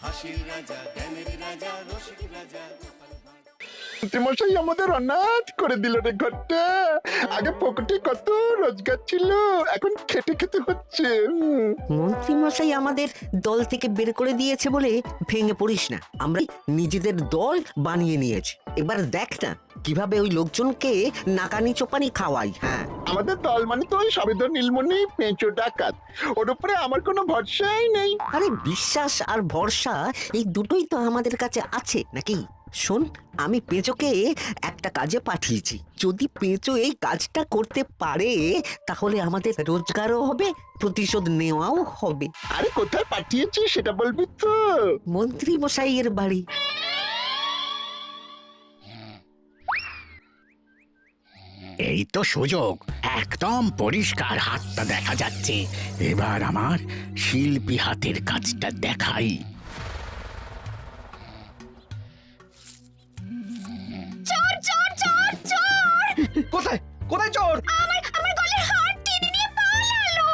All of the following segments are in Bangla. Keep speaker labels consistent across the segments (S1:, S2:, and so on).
S1: হাসির রাজা, জ্ঞানের রাজা, রসিক রাজা।
S2: মশাই আমাদের অনাথ করে দিল রে ঘরটা। আগে পকেটে কত রোজগার ছিল, এখন খেটে খেতে হচ্ছে।
S3: মন্ত্রী মশাই আমাদের দল থেকে বের করে দিয়েছে বলে ভেঙে পড়িস না, আমরা নিজেদের দল বানিয়ে নিয়েছি। এবার দেখ না কিভাবে ওই লোকজনকে নাকানি চোপানি খাওয়াই। হ্যাঁ,
S2: আমাদের দল মানে তো ওই সবেদর নীলমণি পেঁচো ডাকাত, ওর উপরে আমার কোনো ভরসাই নেই।
S3: আরে বিশ্বাস আর ভরসা এই দুটোই তো আমাদের কাছে আছে নাকি? শোন, আমি পেঁচোকে একটা কাজে পাঠিয়েছি। যদি পেঁচো এই কাজটা করতে পারে তাহলে আমাদের রোজগারও হবে, প্রতিশোধ নেওয়াও হবে।
S2: আরে কোথায় পাঠিয়েছি সেটা বলবি তো?
S3: মন্ত্রী মশাইয়ের বাড়ি।
S4: এই তো সুযোগ, একদম পরিষ্কার হাতটা দেখা যাচ্ছে। এবার আমার শিল্পী হাতের কাজটা দেখাই।
S5: চোর চোর চোর চোর!
S6: কোথায় কোথায় চোর?
S5: আমার গলার হার টেনে নিয়ে পালালো।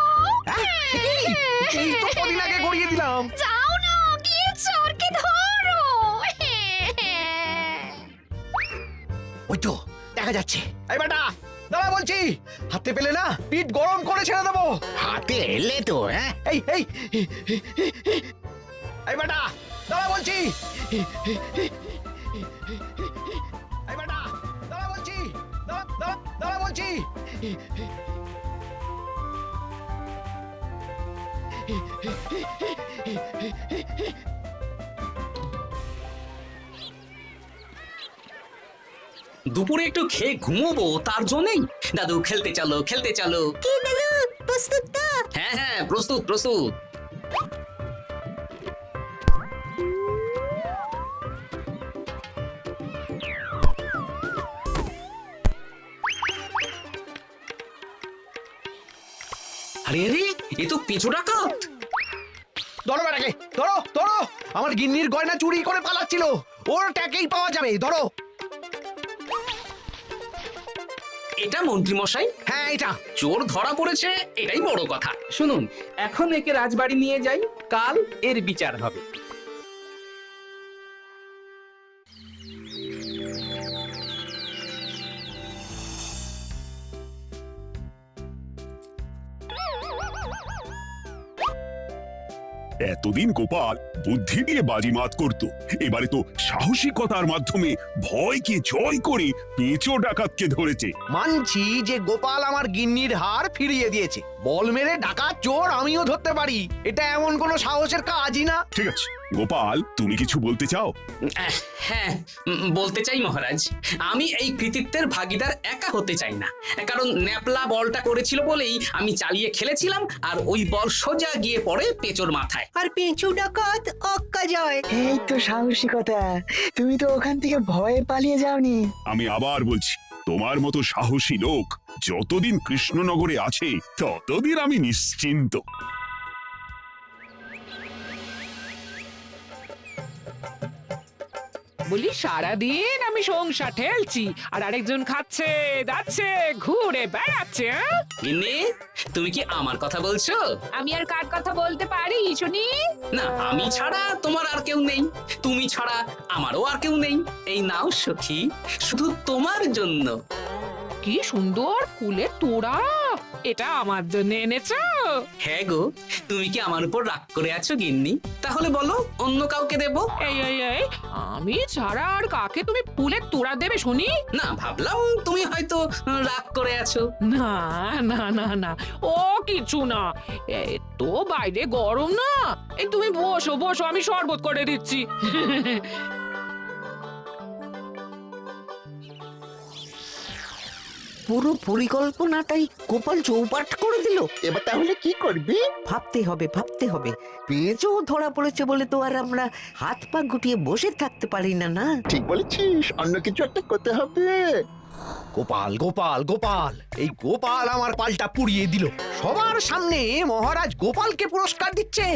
S6: এই তো কদিন আগে গড়িয়ে দিলাম।
S5: যাও না, গিয়ে চোরকে ধরো।
S6: ওই তো দেখা যাচ্ছে। এই বেটা দাঁড়া বলছি, হাতে পেলে না পিঠ গরম করে ছেড়ে দেবো।
S4: হাতে এলে তো
S6: এই এই এই বেটা দাঁড়া বলছি। এই বেটা দাঁড়া বলছি, দাঁড়া বলছি।
S7: দুপুরে একটু খেয়ে ঘুমোবো, তার জন্যই। দাদু খেলতে চলো, খেলতে চলো।
S5: কি দাদু, প্রস্তুত তো?
S7: হ্যাঁ হ্যাঁ, প্রস্তুত প্রস্তুত। আরে আরে, এ তো পিছু ডাকাত।
S6: ধরো বেটাকে, ধরো ধরো। আমার গিন্নির গয়না চুরি করে পালাচ্ছিল, ওর ট্যাকেই পাওয়া যাবে। ধরো।
S7: এটা মন্ত্রী মশাই,
S6: হ্যাঁ এটা।
S7: চোর ধরা পড়েছে, এটাই বড় কথা।
S8: শুনুন, এখন একে রাজবাড়ি নিয়ে যাই, কাল এর বিচার হবে।
S9: এতদিন গোপাল বুদ্ধি দিয়ে বাজিমাত করত, এবারে তো সাহসিকতার মাধ্যমে ভয়কে জয় করে পেঁচো ডাকাতকে ধরেছে।
S6: মানছি যে গোপাল আমার গিন্নির হার ফিরিয়ে দিয়েছে। বল মেরে ডাকাত চোর আমিও ধরতে পারি, এটা এমন কোনো সাহসের কাজই না।
S9: ঠিক আছে গোপাল, তুমি কিছু বলতে চাও?
S7: হ্যাঁ, বলতে চাই মহারাজ, আমি এই কৃতিত্বের ভাগীদার একা হতে চাই না। কারণ ন্যাপলা বলটা করেছিল বলেই আমি চালিয়ে খেলেছিলাম, আর ওই বল সোজা গিয়ে পড়ে পেঁচোর মাথায়।
S3: আর পেঁচু ডাকাত অক্কা যায়।
S10: এই তো সাহসিকতা, তুমি তো ওখান থেকে ভয়ে পালিয়ে যাওনি।
S9: আমি আবার বলছি, তোমার মতো সাহসী লোক যতদিন কৃষ্ণনগরে আছে ততদিন আমি নিশ্চিন্ত।
S11: বলি সারাদিন আমি সংসার ঠেলছি আর আরেকজন খাচ্ছে যাচ্ছে ঘুরে বেড়াচ্ছে।
S7: গিন্নি, তুমি কি আমার কথা বলছো?
S11: আমি আর কার কথা বলতে পারি শুনি?
S7: না, আমি ছাড়া তোমার আর কেউ নেই, তুমি ছাড়া আমারও আর কেউ নেই। এই নাও সখী, শুধু তোমার জন্য।
S11: কি সুন্দর ফুলের তোড়া, এটা আমার জন্য এনেছো?
S7: হ্যাঁ গো, তুমি কি আমার উপর রাগ করে আছো গিন্নি? তাহলে বলো, অন্য কাউকে দেবো।
S11: এই এই এই, আমি ছাড়া আর কাকে তুমি ফুলের তোড়া দেবে শুনি?
S7: না, ভাবলাম তুমি হয়তো রাগ করে আছো।
S11: না না না না, ও কিছু না। এই তো বাইরে গরম না, এই তুমি বসো বসো, আমি শরবত করে দিচ্ছি।
S3: পুরো পরিকল্পনাটাই গোপাল চৌপাট করে দিল।
S2: এবার তাহলে কি করবি?
S3: ভাবতে হবে ভাবতে হবে। পেঁচো ধরা পড়েছে বলে তো আর আমরা হাত পা গুটিয়ে বসে থাকতে পারি না। না,
S2: ঠিক বলেছিস, অন্য কিছু একটা করতে হবে।
S6: গোপাল গোপাল গোপাল, এই গোপাল আমার পালটা পুড়িয়ে দিল। সবার সামনে মহারাজ গোপালকে পুরস্কার দিচ্ছে।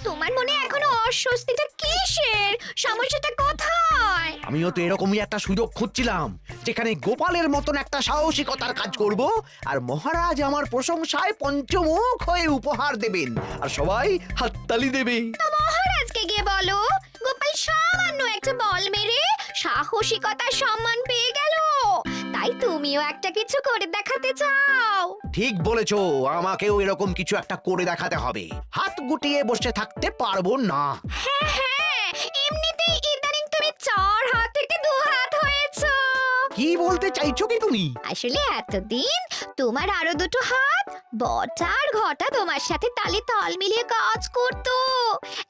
S5: তোমার মনে এখনো অস্বস্তিটা কিসের? সমস্যাটা কোথায়?
S6: আমিও তো এরকমই একটা সুযোগ খুঁজছিলাম, যেখানে গোপালের মতন একটা সাহসিকতার কাজ করব, আর মহারাজ আমার প্রশংসায় পঞ্চমুখ হয়ে উপহার দেবেন, আর সবাই হাততালি দেবে।
S5: মহারাজকে গিয়ে বলো গোপাল সামান্য একটা বল মেরে সাহসিকতার সম্মান পেয়ে গেল, তাই তুমিও একটা কিছু করে দেখাতে চাও।
S6: ঠিক বলেছো, আমাকেও এরকম কিছু একটা করে দেখাতে হবে। হাত গুটিয়ে বসে থাকতে পারবো না।
S5: হ্যাঁ, এমনিতেই ইদানিং তুমি 4 হাত থেকে 2 হাত হয়েছো।
S6: কি বলতে চাইছো কি তুমি?
S5: আসলে এতদিন তোমার আরো 2টো হাত বটা আর ঘটা তোমার সাথে তালে তাল মিলিয়ে কাজ করতো,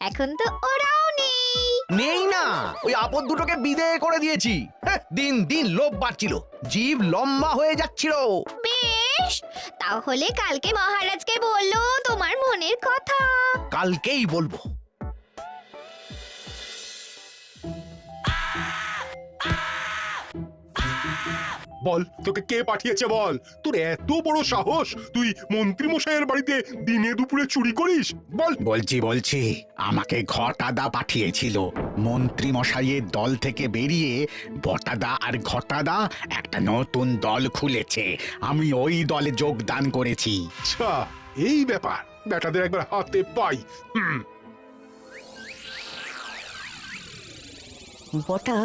S5: এখন তো ওরাও নেই।
S6: নেই না, ওই আপদ দুটোকে বিদেয় করে দিয়েছি। দিন দিন লোভ বাড়ছিল, জীব লম্বা হয়ে যাচ্ছিল।
S5: বেশ, তাহলে কালকে মহারাজকে বললো তোমার মনের কথা।
S6: কালকেই বলবো।
S2: বল, তোকে কে পাঠিয়েছে বল? তোর এত বড় সাহস, তুই মন্ত্রী মশাইয়ের বাড়িতে দিনে দুপুরে চুরি করিস? বল।
S4: বলছি আমাকে ঘটাদা পাঠিয়েছিল। মন্ত্রী মশাইয়ের দল থেকে বেরিয়ে বটাদা আর ঘটাদা একটা নতুন দল খুলেছে, আমি ওই দলে যোগদান করেছি।
S2: আচ্ছা, এই ব্যাপার। বেটাদের একবার হাতে পাই।
S3: বটা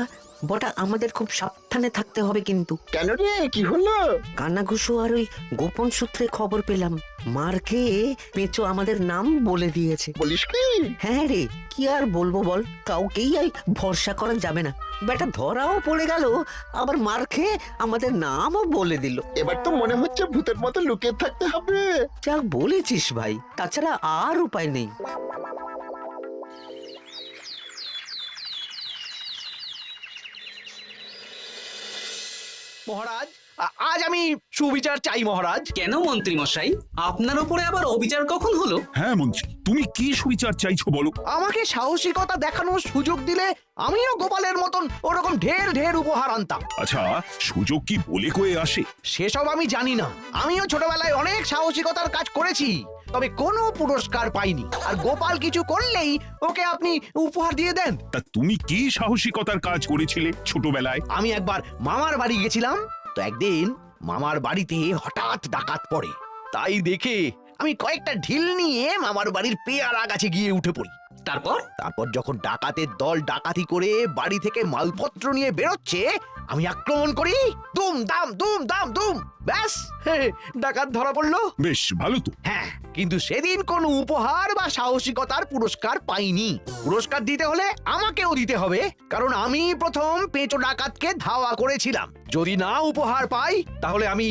S3: বটা আমাদের খুব সাবধানে থাকতে হবে কিন্তু।
S2: কেন রে, কি হলো?
S3: কানাঘুষো আর ওই গোপন সূত্রে খবর পেলাম, মার খেয়ে পেঁচো আমাদের নাম বলে দিয়েছে।
S2: বলিস কি?
S3: হ্যাঁ রে, কি আর বলবো বল, কাউকেই আর ভরসা করা যাবে না। বেটা ধরাও পড়ে গেল, আবার মার খেয়ে আমাদের নামও বলে দিল।
S2: এবার তো মনে হচ্ছে ভূতের মতো লুকিয়ে থাকতে হবে।
S3: যা বলেছিস ভাই, তাছাড়া আর উপায় নেই।
S6: মহারাজ, আজ আমি সুবিচার চাই মহারাজ।
S7: কেন মন্ত্রী মশাই, আপনার উপরে আবার অবিচার কখন হলো?
S9: হ্যাঁ মন্ত্রী, তুমি কি সুবিচার চাইছো বলো?
S6: আমাকে সাহসিকতা দেখানোর সুযোগ দিলে আমিও গোপালের মতন ওরকম ঢের ঢের উপহার আনতাম।
S9: আচ্ছা, সুযোগ কি বলে কয়ে আসে?
S6: সেসব আমি জানি না। আমিও ছোটবেলায় অনেক সাহসিকতার কাজ করেছি, তবে কোনো পুরস্কার পাইনি। আর গোপাল কিছু করলেই ওকে আপনি উপহার দিয়ে দেন।
S9: তা তুমি কি সাহসিকতার কাজ করেছিলে ছোটবেলায়?
S6: আমি একবার মামার বাড়ি গেছিলাম, তো একদিন মামার বাড়িতে হঠাৎ ডাকাত পড়ে। তাই দেখে আমি কয়েকটা ঢিল নিয়ে মামার বাড়ির পেয়ারা গাছে গিয়ে উঠে পড়ি। তারপর যখন ডাকাতের দল ডাকাতি করে বাড়ি থেকে মালপত্র নিয়ে বেরোচ্ছে, আমি আক্রমণ করি। দুম দাম দুম দাম দুম, ব্যাস ডাকাত ধরা পড়লো।
S9: বেশ ভালো তো।
S6: হ্যাঁ, কিন্তু সেদিন কোনো উপহার বা সাহসিকতার পুরস্কার পাইনি। পুরস্কার দিতে হলে আমাকেও দিতে হবে, কারণ আমি প্রথম পেঁচো ডাকাতকে ধাওয়া করেছিলাম। যদি না উপহার পাই তাহলে আমি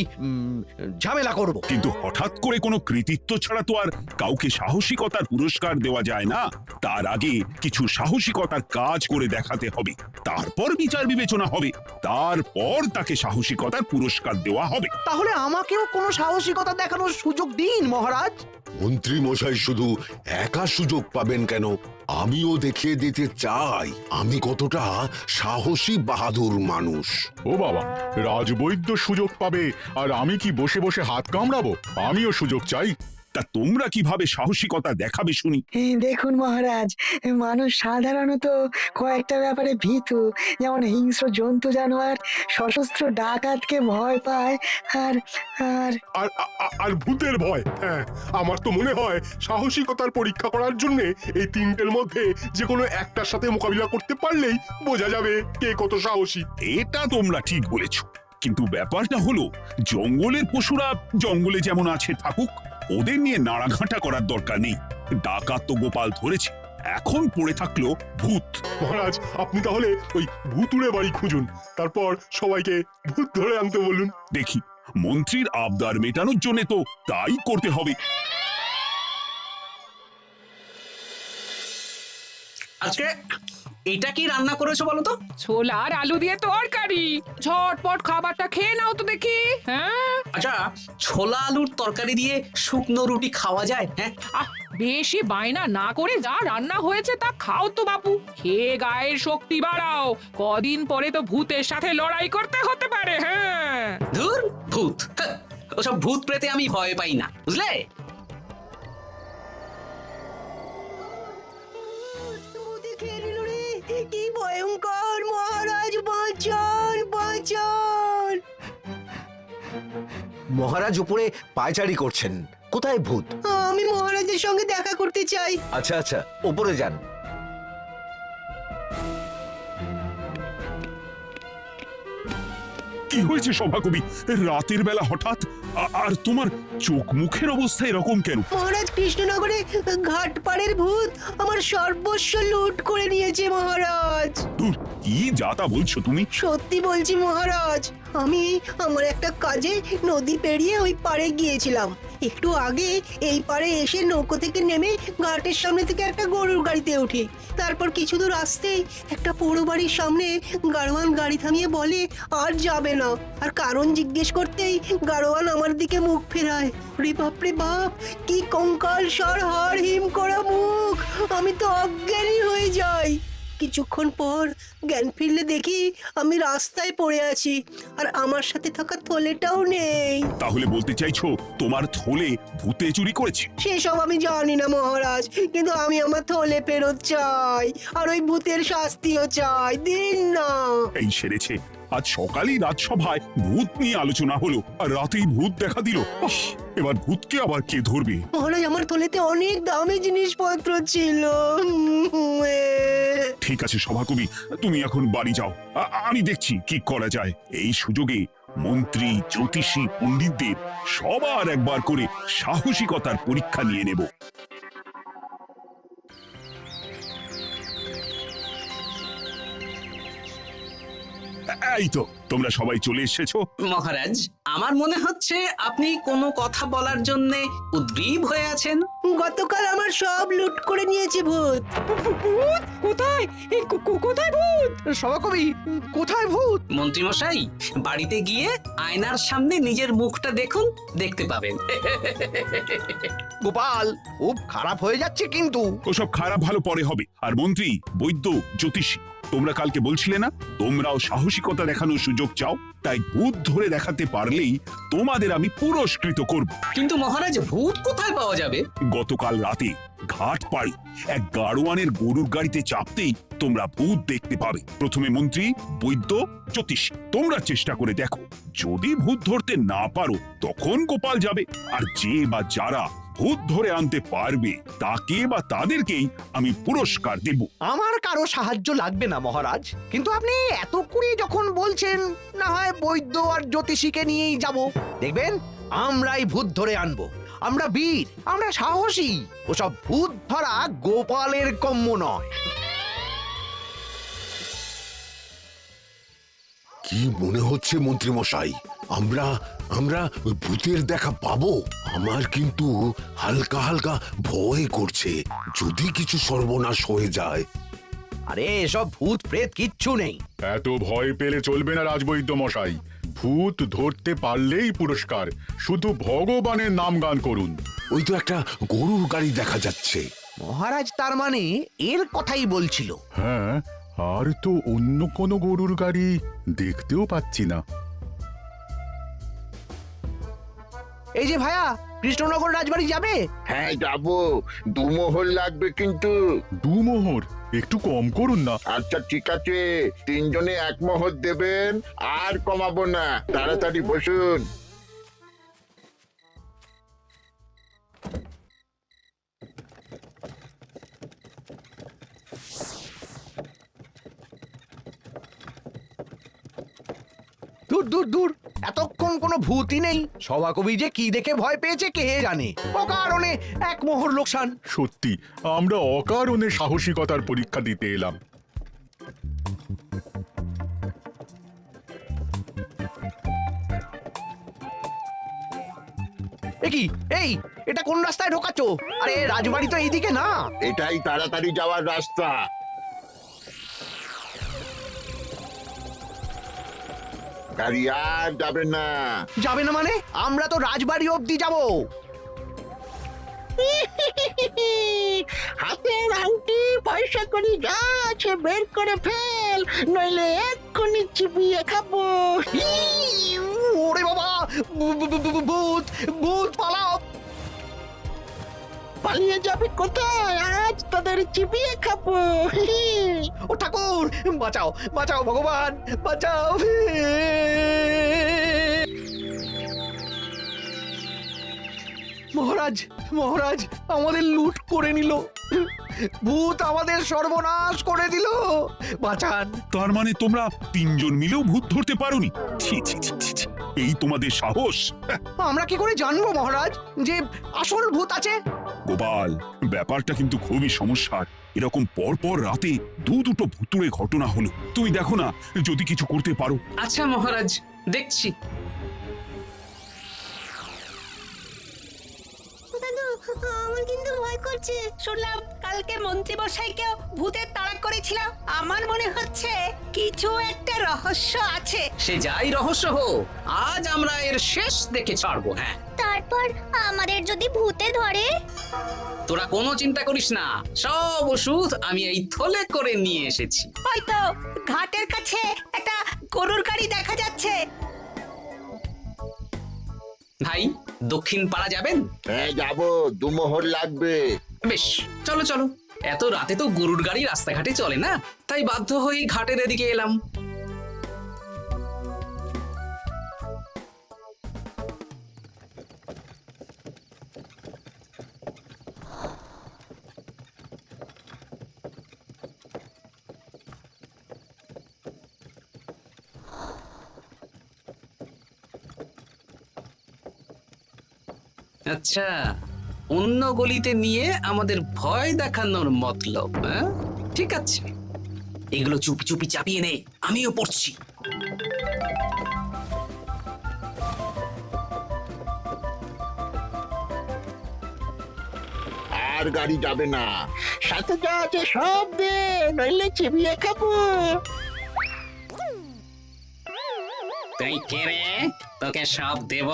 S6: ঝামেলা করব।
S9: কিন্তু হঠাৎ করে কোনো কৃতিত্ব ছাড়া তো আর কাউকে সাহসিকতার পুরস্কার দেওয়া যায় না। তার আগে কিছু সাহসিকতার কাজ করে দেখাতে হবে, তারপর বিচার বিবেচনা হবে, তারপর তাকে সাহসিকতার পুরস্কার দেওয়া হবে।
S6: তাহলে আমাকেও কোনো সাহসিকতা দেখানোর সুযোগ দিন মহারাজ।
S12: মন্ত্রী মশাই শুধু একা সুযোগ পাবেন কেন, আমিও দেখিয়ে দিতে চাই আমি কতটা সাহসী বাহাদুর মানুষ।
S2: ও বাবা, রাজবৈদ্য সুযোগ পাবে আর আমি কি বসে বসে হাত কামড়াবো? আমিও সুযোগ চাই।
S9: তা তোমরা কিভাবে সাহসিকতা দেখাবে শুনি?
S10: দেখুন মহারাজ, মানুষ সাধারণত কয়েকটা ব্যাপারে ভীতু, যেমন হিংস্র জন্তু জানোয়ার, সশস্ত্র ডাকাতকে ভয় পায়, আর আর
S2: আর আর ভূতের ভয়। হ্যাঁ, আমার তো মনে হয় সাহসিকতার পরীক্ষা করার জন্য এই তিনটের মধ্যে যে কোনো একটার সাথে মোকাবিলা করতে পারলেই বোঝা যাবে কে কত সাহসী।
S9: এটা তোমরা ঠিক বলেছ, কিন্তু ব্যাপারটা হলো জঙ্গলের পশুরা জঙ্গলে যেমন আছে থাকুক, ওদের নিয়ে নাড়াঘাটা করার দরকার নেই। ডাকাত তো গোপাল ধরেছে, এখন পড়ে থাকলো ভূত।
S2: মহারাজ, আপনি তাহলে ওই ভূতুড়ে বাড়ি খুঁজুন, তারপর সবাইকে ভূত ধরে আনতে বলুন।
S9: দেখি, মন্ত্রীর আবদার মেটানোর জন্য তো তাই করতে হবে।
S7: আজকে এটা কি রান্না করেছো বলো তো?
S11: ছোলা আর আলু দিয়ে তরকারি, ঝটপট খাবারটা খেয়ে নাও তো দেখি। হ্যাঁ,
S7: আচ্ছা, ছোলা আলুর তরকারি দিয়ে শুকনো রুটি খাওয়া যায়? হ্যাঁ,
S11: বেশি বায়না না করে যা রান্না হয়েছে তা খাও তো বাপু, খেয়ে গায়ের শক্তি বাড়াও। কদিন পরে তো ভূতের সাথে লড়াই করতে হতে পারে। হ্যাঁ,
S7: ধুর ভূত, ওসব ভূত প্রেতে আমি ভয় পাই না, বুঝলে?
S3: কি ভয়ঙ্কর মহারাজ,
S6: মহারাজ উপরে পায়চারি করছেন, কোথায় ভূত?
S3: আমি মহারাজের সঙ্গে দেখা করতে চাই।
S6: আচ্ছা আচ্ছা, উপরে যান।
S9: কি হয়েছে সভাকবি? রাতের বেলা হঠাৎ আর তোমার চোখ মুখের অবস্থা এরকম কেন?
S3: মহারাজ, কৃষ্ণনগরে ঘাটপাড়ের ভূত আমার সর্বস্ব লুট করে নিয়েছে মহারাজ।
S9: ধুর, কি যা তা বলছো তুমি?
S3: সত্যি বলছি মহারাজ, আমি আমার একটা কাজে নদী পেরিয়ে ওই পাড়ে গিয়েছিলাম। একটু আগে এই পাড়ে এসে নৌকো থেকে নেমে ঘাটের সামনে থেকে একটা গরুর গাড়িতে উঠি। তারপর কিছু দূর আসতেই একটা পৌর বাড়ির সামনে গাড়োয়ান গাড়ি থামিয়ে বলে আর যাবে না। আর কারণ জিজ্ঞেস করতেই গাড়োয়ান আমার দিকে মুখ ফেরায়। রে বাপ রে বাপ, কি কঙ্কাল সার হাড় হিম করা মুখ! আমি তো অজ্ঞানী হয়ে যাই। কিছুক্ষণ পর জ্ঞান ফিরলে দেখি আমি রাস্তায় পড়ে আছি, আর আমার সাথে থাকা থলেটাও নেই।
S9: তাহলে বলতে চাইছো তোমার থলে ভূতে চুরি করেছে?
S3: সেসব আমি জানি না মহারাজ, কিন্তু আমি আমার থলে ফেরত চাই, আর ওই ভূতের শাস্তিও চাই। দিন না।
S9: এই সেরেছে, আজ সকালেই রাজসভায় ভূত নিয়ে আলোচনা হলো আর রাতেই ভূত দেখা দিল। এবার ভূতকে আবার কে ধরবে?
S3: মহারাজ, আমার থলেতে অনেক দামি জিনিসপত্র ছিল।
S9: ঠিক আছে সভাকবি, তুমি এখন বাড়ি যাও, আমি দেখছি কি করা যায়। এই সুযোগে মন্ত্রী, জ্যোতিষী, পণ্ডিতদের সবার একবার করে সাহসিকতার পরীক্ষা নিয়ে নেব। এই তো তোমরা সবাই চলে এসেছো।
S7: মহারাজ, আমার মনে হচ্ছে আপনি কোনো কথা বলার জন্য উদ্গ্রীব হয়ে আছেন।
S3: গতকাল আমার সব লুট করে নিয়েছে ভূত।
S11: কোথায় কোথায় ভূত?
S6: সভাকবি, কোথায় ভূত?
S7: মন্ত্রীমশাই, বাড়িতে গিয়ে আয়নার সামনে নিজের মুখটা দেখুন, দেখতে পাবেন।
S6: গোপাল, খুব খারাপ হয়ে যাচ্ছে কিন্তু।
S9: ওসব খারাপ ভালো পরে হবে। আর মন্ত্রী, বৈদ্য, জ্যোতিষী, তোমরা কালকে বলছিলে না তোমরাও সাহসিকতা দেখানোর সুযোগ চাও? তাই ভূত ধরে দেখাতে পারলেই তোমাদের আমি পুরস্কৃত করব।
S7: কিন্তু মহারাজ, ভূত কোথায় পাওয়া যাবে?
S9: গতকাল রাতে ঘাট পাড়ি এক গাড়োয়ানের গরুর গাড়িতে চাপতেই তোমরা ভূত দেখতে পাবে। প্রথমে মন্ত্রী, বৈদ্য, জ্যোতিষ, তোমরা চেষ্টা করে দেখো। যদি ভূত ধরতে না পারো তখন গোপাল যাবে। আর যে বা যারা ভূত ধরে আনতে পারবে তাকে বা তাদেরকেই আমি পুরস্কার দেব।
S6: আমার কারো সাহায্য লাগবে না মহারাজ, কিন্তু আপনি এত করে যখন বলছেন, না হয় বৈদ্য আর জ্যোতিষীকে নিয়েই যাব। দেখবেন, আমরাই ভূত ধরে আনবো। আমরা বীর, আমরা সাহসী। ওসব ভূত ধরা গোপালের কম্য নয়।
S12: কি মনে হচ্ছে মন্ত্রী মশাই, আমরা আমরা ওই ভূতের দেখা পাবো? আমার কিন্তু হালকা হালকা ভয় করছে, যদি কিছু সর্বনাশ হয়ে যায়।
S6: আরে এসব ভূত প্রেত কিচ্ছু নেই।
S2: এত ভয় পেলে চলবে না রাজবৈদ্য মশাই। ভূত ধরতে পারলেই পুরস্কার, শুধু ভগবানের নাম গান করুন।
S12: ওই তো একটা গরুর গাড়ি দেখা যাচ্ছে।
S6: মহারাজ তার মানে এর কথাই বলছিল।
S2: হ্যাঁ, আর তো অন্য কোনো গরুর গাড়ি দেখতেও পাচ্ছি না।
S6: এই যে ভায়া, কৃষ্ণনগর রাজবাড়ি যাবে?
S13: হ্যাঁ যাব, 2 মোহর লাগবে কিন্তু।
S2: 2 মোহর একটু কম করুন না।
S13: আচ্ছা ঠিক আছে, 3 জনে 1 মোহর দেবেন, আর কমাবো না। তাড়াতাড়ি বসুন।
S6: দূর দূর দূর, এতক্ষণ কোনো ভূতই নেই। সভাকবি যে কি দেখে ভয় পেয়েছে কে জানে। অকারণে 1 মোহর লোকসান।
S2: সত্যি, আমরা অকারণে সাহসিকতার পরীক্ষা দিতে এলাম।
S6: কি এই, এটা কোন রাস্তায় ঢোকাচ্ছ? আরে রাজবাড়ি তো এইদিকে না।
S13: এটাই তাড়াতাড়ি যাওয়ার রাস্তা। গাড়ি আর যাবে না।
S6: যাবে না মানে? আমরা তো রাজবাড়ি অবধি যাব।
S10: হাতের আংটি, পয়সা করি যা আছে বের করে ফেল, নইলে এক্ষুনি চিবিয়ে খাবো।
S6: ওরে বাবা, ভূত ভূত, পালাও।
S10: পালিয়ে যাবে কোথায়? আজ তোদের চিবিয়ে খাবো।
S6: ও ঠাকুর, বাঁচাও বাঁচাও, ভগবান বাঁচাও। মহারাজ মহারাজ আমাদের লুট করে নিল, ভূত আমাদের সর্বনাশ করে দিল, বাঁচান।
S9: তার মানে তোমরা তিনজন মিলেও ভূত ধরতে পারোনি? ছি ছি ছি ছি ছি। এই তোমাদের সাহস!
S6: আমরা কি করে জানবো মহারাজ যে আসল ভূত আছে?
S9: গোপাল, ব্যাপারটা কিন্তু খুবই সমস্যার। এরকম পর পর রাতে দুটো ভুতুড়ে ঘটনা হলো। তুমি দেখো না যদি কিছু করতে পারো।
S7: আচ্ছা মহারাজ, দেখছি।
S5: আমার কিন্তু ভয় করছে।
S14: শুনলাম কালকে মন্ত্রী মশাইকেও ভূতের তাড়া করেছিল। আমার মনে হচ্ছে কিছু একটা রহস্য আছে।
S7: সে যাই রহস্য হোক, আজ আমরা এর শেষ দেখে ছাড়বো। হ্যাঁ,
S5: তারপর আমাদের যদি ভূতে ধরে?
S7: তোরা কোনো চিন্তা করিস না, সব ওষুধ আমি এই থলে করে নিয়ে এসেছি।
S14: হয়তো ঘাটের কাছে একটা গরুর গাড়ি দেখা যাচ্ছে।
S7: ভাই, দক্ষিণ পাড়া যাবেন?
S13: হ্যাঁ যাবো, 2 মোহর লাগবে।
S7: বেশ, চলো চলো। এত রাতে তো গরুর গাড়ি রাস্তাঘাটে চলে না, তাই বাধ্য হয়ে ঘাটের এদিকে এলাম। আচ্ছা, অন্য গলিতে নিয়ে আমাদের ভয় দেখানোর মতলব? হ্যাঁ, ঠিক আছে, এগুলো চুপি চুপি চাপিয়ে নে, আমিও পড়ছি।
S13: আর গাড়ি যাবে না, সাথে যা আছে সব দে, নইলে চিবিয়ে খাবো।
S7: তুই কে রে? তোকে সব দেব?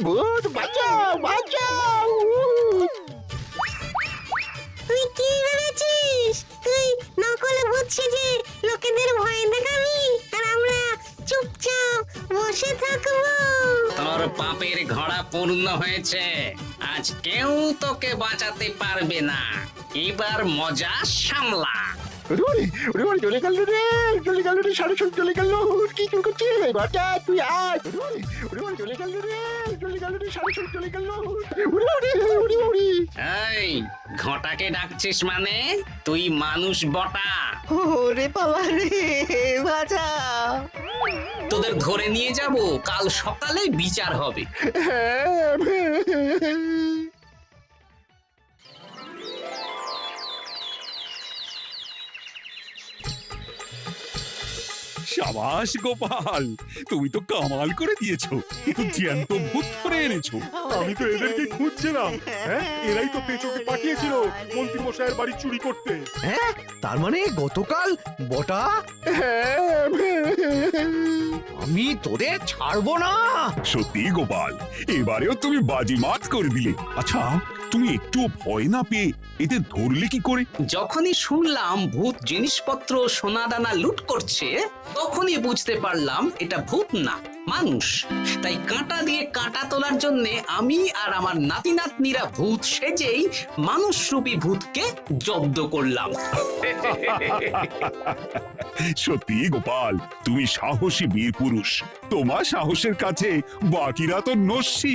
S13: ভূত বাঁচাও বাঁচাও!
S5: তুই কি ভেবেছিস? তুই নকল ভূত সেজে লোকেদের ভয় দেখাবি আর আমরা চুপচাপ বসে থাকবো?
S7: তোর পাপের ঘোড়া পূর্ণ হয়েছে, আজ কেউ তোকে বাঁচাতে পারবে না। এবার মজা সামলা।
S13: চলে গেল রে, চলে গেল রে, সাড়ে সব চলে গেল। কি করছিস বাচ্চা, তুই আয়। চলে গেল রে, চলে গেল রে, সাড়ে সব চলে গেল।
S7: এই, ঘটাকে ডাকছিস মানে? তুই মানুষ বটা।
S3: ওরে বাবা রে, বাঁচাও!
S7: তোদের ধরে নিয়ে যাব, কাল সকালে বিচার হবে।
S9: সাবাস গোপাল, তুমি তো কামাল করে দিয়েছো। কিন্তু জ্যান্ত ভূত ধরে এনেছো।
S2: আমি তো এদেরকে খুঁজছিলাম। হ্যাঁ, এরাই তো পেঁচোকে পাঠিয়েছিল মন্ত্রী মশাইয়ের বাড়ি চুরি করতে।
S6: হ্যাঁ, তার মানে গতকাল বটা? আমি তোদের ছাড়বো না।
S9: সত্যি গোপাল, এবারেও তুমি বাজিমাত করে দিলে। আচ্ছা, তুমি একটু ভয় না পেয়ে এদের ধরলে কি করে?
S7: যখনই শুনলাম ভূত জিনিসপত্র সোনাদানা লুট করছে, তখনই বুঝতে পারলাম এটা ভূত না, মানুষ। তাই কাঁটা দিয়ে কাঁটা তোলার জন্য আমি আর আমার নাতি নাতনিরা ভূত সেজেই মানুষরূপী ভূতকে জব্দ করলাম।
S9: সত্যি গোপাল, তুমি সাহসী বীর পুরুষ। তোমার সাহসের কাছে বাকিরা তো নস্যি।